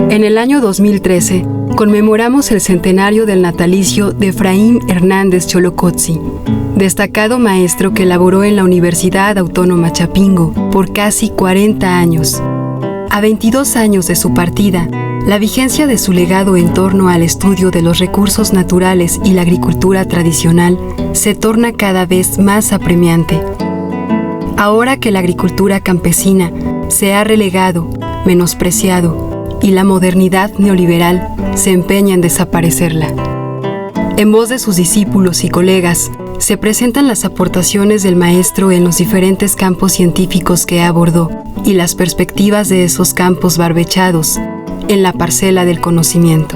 En el año 2013, conmemoramos el centenario del natalicio de Efraín Hernández Cholocotzi, destacado maestro que laboró en la Universidad Autónoma Chapingo por casi 40 años. A 22 años de su partida, la vigencia de su legado en torno al estudio de los recursos naturales y la agricultura tradicional se torna cada vez más apremiante. Ahora que la agricultura campesina se ha relegado, menospreciado, y la modernidad neoliberal se empeña en desaparecerla. En voz de sus discípulos y colegas, se presentan las aportaciones del maestro en los diferentes campos científicos que abordó y las perspectivas de esos campos barbechados en la parcela del conocimiento.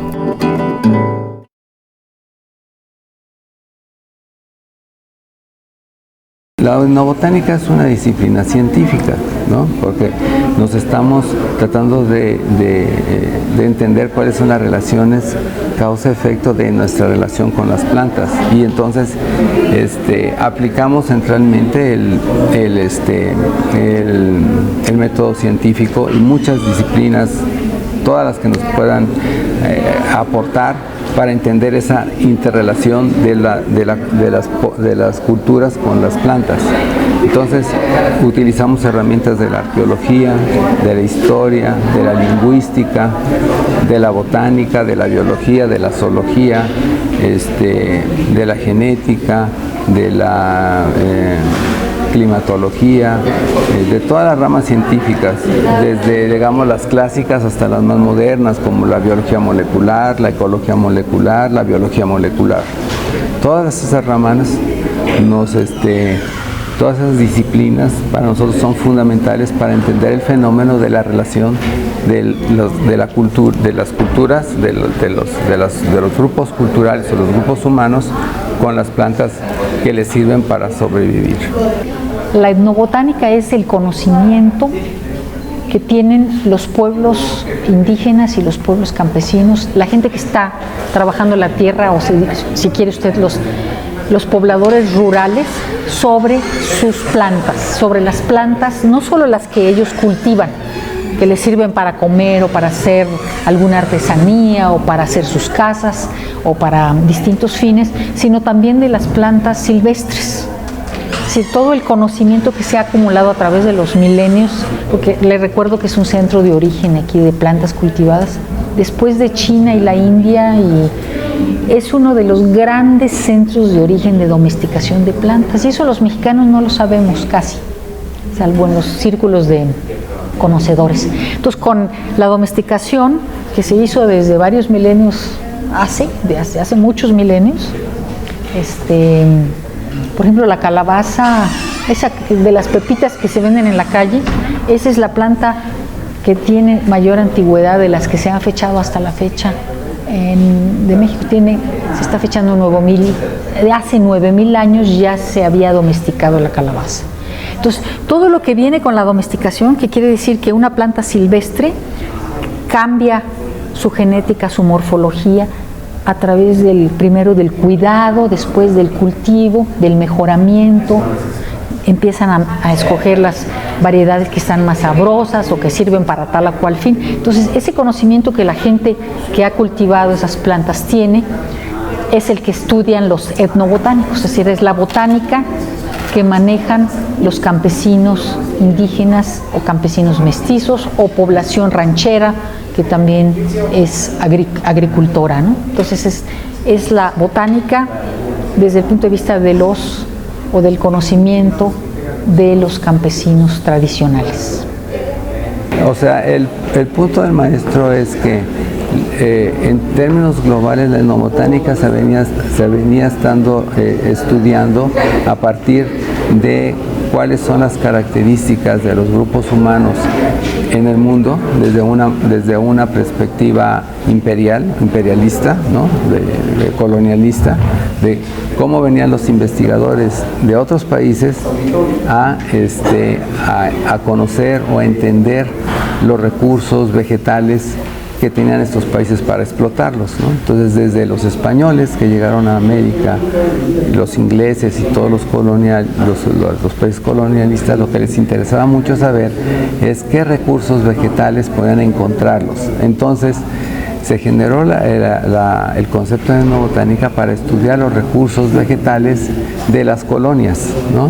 La etnobotánica es una disciplina científica, ¿no? Porque nos estamos tratando de entender cuáles son las relaciones causa-efecto de nuestra relación con las plantas, y entonces aplicamos centralmente el método científico y muchas disciplinas, todas las que nos puedan aportar para entender esa interrelación de las culturas con las plantas. Entonces utilizamos herramientas de la arqueología, de la historia, de la lingüística, de la botánica, de la biología, de la zoología, de la genética, de la climatología, de todas las ramas científicas, desde, digamos, las clásicas hasta las más modernas, como la biología molecular, la ecología molecular, la biología molecular. Todas esas ramas todas esas disciplinas para nosotros son fundamentales para entender el fenómeno de la relación de las culturas, de los grupos culturales o los grupos humanos con las plantas que les sirven para sobrevivir. La etnobotánica es el conocimiento que tienen los pueblos indígenas y los pueblos campesinos, la gente que está trabajando la tierra, o si quiere usted los pobladores rurales, sobre sus plantas, sobre las plantas, no solo las que ellos cultivan, que les sirven para comer o para hacer alguna artesanía o para hacer sus casas o para distintos fines, sino también de las plantas silvestres. Sí, todo el conocimiento que se ha acumulado a través de los milenios, porque les recuerdo que es un centro de origen aquí de plantas cultivadas, después de China y la India, y es uno de los grandes centros de origen de domesticación de plantas, y eso los mexicanos no lo sabemos casi, salvo en los círculos de conocedores. Entonces, con la domesticación que se hizo desde varios milenios, hace muchos milenios, por ejemplo, la calabaza, esa de las pepitas que se venden en la calle, esa es la planta que tiene mayor antigüedad de las que se han fechado hasta la fecha. De México se está fechando de hace 9,000 años ya se había domesticado la calabaza. Entonces, todo lo que viene con la domesticación, que quiere decir que una planta silvestre cambia su genética, su morfología, a través primero del cuidado, después del cultivo, del mejoramiento, empiezan a escoger las variedades que están más sabrosas o que sirven para tal o cual fin. Entonces, ese conocimiento que la gente que ha cultivado esas plantas tiene es el que estudian los etnobotánicos, es decir, es la botánica que manejan los campesinos indígenas o campesinos mestizos o población ranchera que también es agricultora, ¿no? Entonces es la botánica desde el punto de vista del conocimiento de los campesinos tradicionales. O sea, el punto del maestro es que en términos globales la etnobotánica se venía estudiando a partir de cuáles son las características de los grupos humanos en el mundo desde una perspectiva imperialista, ¿no? de colonialista, de cómo venían los investigadores de otros países a conocer o a entender los recursos vegetales que tenían estos países para explotarlos, ¿no? Entonces, desde los españoles que llegaron a América, los ingleses y todos los países colonialistas, lo que les interesaba mucho saber es qué recursos vegetales podían encontrarlos. Entonces, se generó el concepto de etnobotánica para estudiar los recursos vegetales de las colonias, ¿no?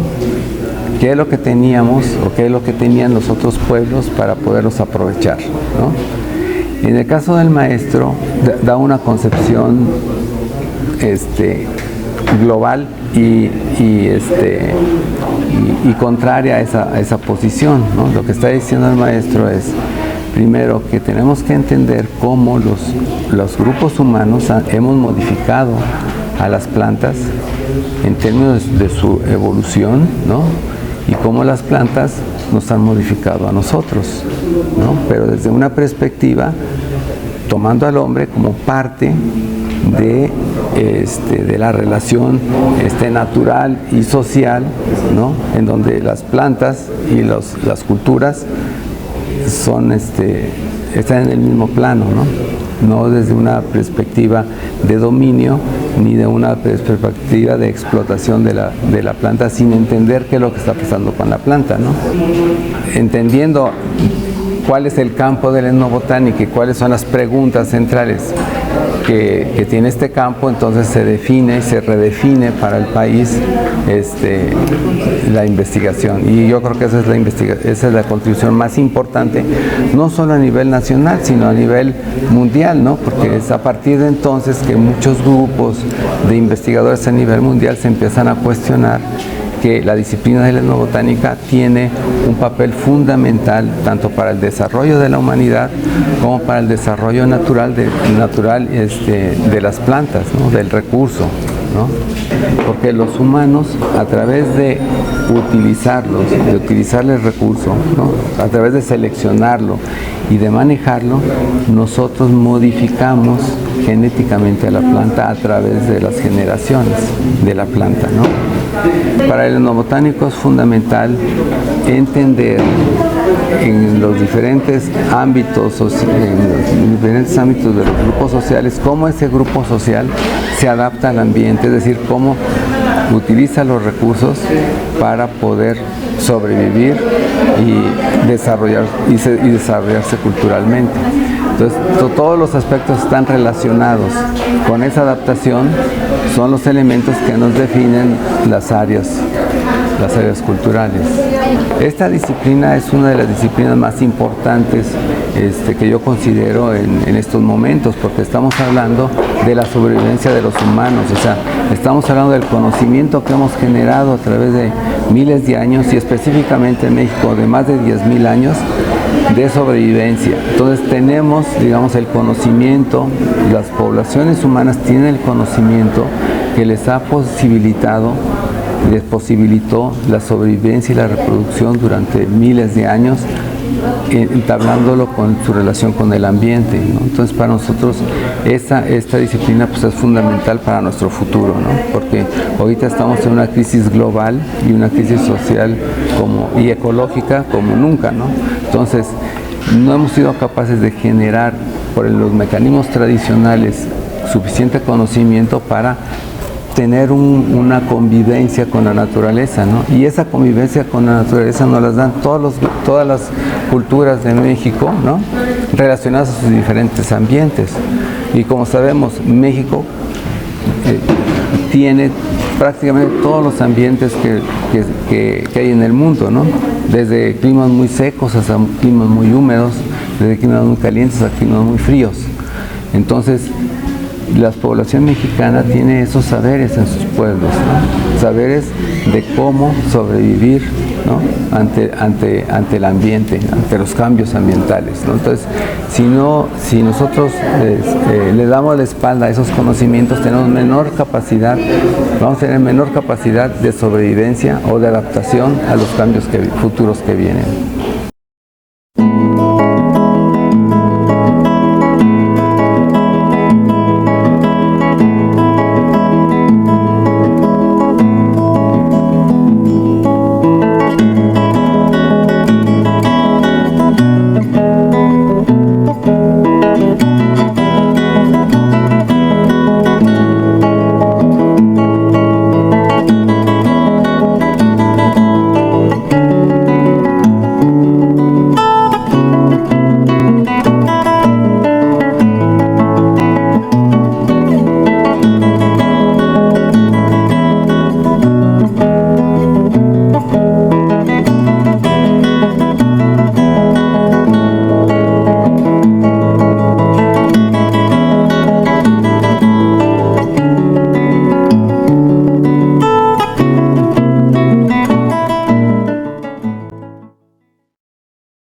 ¿Qué es lo que teníamos o qué es lo que tenían los otros pueblos para poderlos aprovechar, ¿no? En el caso del maestro, da una concepción global y contraria a esa posición, ¿no? Lo que está diciendo el maestro es, primero, que tenemos que entender cómo los grupos humanos hemos modificado a las plantas en términos de su evolución, ¿no? Y cómo las plantas nos han modificado a nosotros, ¿no? Pero desde una perspectiva tomando al hombre como parte de la relación natural y social, ¿no? En donde las plantas y las culturas están en el mismo plano, no desde una perspectiva de dominio ni de una perspectiva de explotación de la planta, sin entender qué es lo que está pasando con la planta, ¿no? Entendiendo cuál es el campo de la etnobotánica y cuáles son las preguntas centrales que tiene este campo, entonces se define y se redefine para el país la investigación. Y yo creo que esa es la contribución más importante, no solo a nivel nacional, sino a nivel mundial, ¿no? Porque es a partir de entonces que muchos grupos de investigadores a nivel mundial se empiezan a cuestionar que la disciplina de la etnobotánica tiene un papel fundamental tanto para el desarrollo de la humanidad como para el desarrollo natural de las plantas, ¿no? Del recurso, ¿no? Porque los humanos, a través de utilizarlos, de utilizarle el recurso, ¿no? A través de seleccionarlo y de manejarlo, nosotros modificamos genéticamente a la planta a través de las generaciones de la planta, ¿no? Para el etnobotánico es fundamental entender en los diferentes ámbitos de los grupos sociales cómo ese grupo social se adapta al ambiente, es decir, cómo utiliza los recursos para poder sobrevivir y desarrollarse culturalmente. Entonces, todos los aspectos están relacionados con esa adaptación, son los elementos que nos definen las áreas culturales. Esta disciplina es una de las disciplinas más importantes que yo considero en estos momentos, porque estamos hablando de la sobrevivencia de los humanos, o sea, estamos hablando del conocimiento que hemos generado a través de miles de años y específicamente en México de más de 10,000 años de sobrevivencia. Entonces tenemos, digamos, el conocimiento, las poblaciones humanas tienen el conocimiento que les posibilitó la sobrevivencia y la reproducción durante miles de años, entablándolo con su relación con el ambiente, ¿no? Entonces para nosotros esta disciplina pues es fundamental para nuestro futuro, ¿no? Porque ahorita estamos en una crisis global y una crisis social y ecológica como nunca, ¿no? Entonces no hemos sido capaces de generar por los mecanismos tradicionales suficiente conocimiento para tener una convivencia con la naturaleza, ¿no? Y esa convivencia con la naturaleza nos las dan todas las culturas de México, ¿no? Relacionadas a sus diferentes ambientes. Y como sabemos, México tiene prácticamente todos los ambientes que hay en el mundo, ¿no? Desde climas muy secos hasta climas muy húmedos, desde climas muy calientes hasta climas muy fríos. Entonces, la población mexicana tiene esos saberes en sus pueblos, ¿no? Saberes de cómo sobrevivir, ¿no? ante el ambiente, ante los cambios ambientales, ¿no? Entonces, si nosotros le damos la espalda a esos conocimientos, vamos a tener menor capacidad de sobrevivencia o de adaptación a los cambios futuros que vienen.